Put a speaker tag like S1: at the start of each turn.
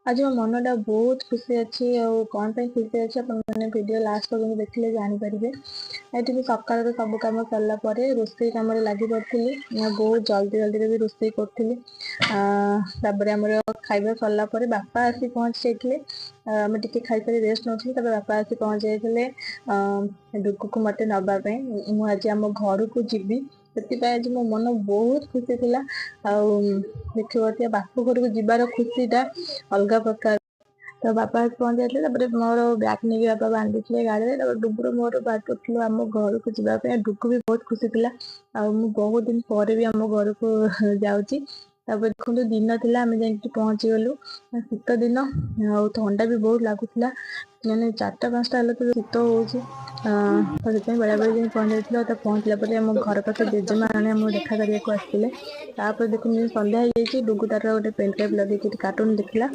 S1: आज मो मनटा बहुत खुशी अच्छी कौन पे खुशी अच्छी आपने वीडियो लास्ट पर्यटन देखिले जानीपारे। ये सकाल सब कम सरला रोषे कम लगी पड़ी बहुत जल्दी जल्दी भी रोषे करी। खाଇବା सरला बापा आसी पहुँच जाते आम टे खाई रेस्ट नौ बापा आसी पहुँच जाते डुगु को मत नापी मुझे आम घर को जीवी से आज मो मन बहुत खुशी थी। देखिए बाप घर को जीवार खुशीटा अलग प्रकार। तो बापा पहुँच जाते मोर बैग नहीं बापा बांधी थे गाड़ी में डुगुर मोर बाटुलु आम घर को जावाई। डुगु भी बहुत खुशी थी बहुत दिन पर भी आम घर को जाऊँगी। देखो दिन थी आम जा पहुँची गलु शीत दिन ठंडा भी बहुत लगुला मैंने 4टा 5टा हेल्ला तो शीत हो बेला बेले जाए पहुँच जाइए। तो पहुँचला आम घर पास जेजेमा आम देखा करने आसते देखो संध्या हो डुगु तार गोटे पेन ड्राइव लगे कार्टून देखला।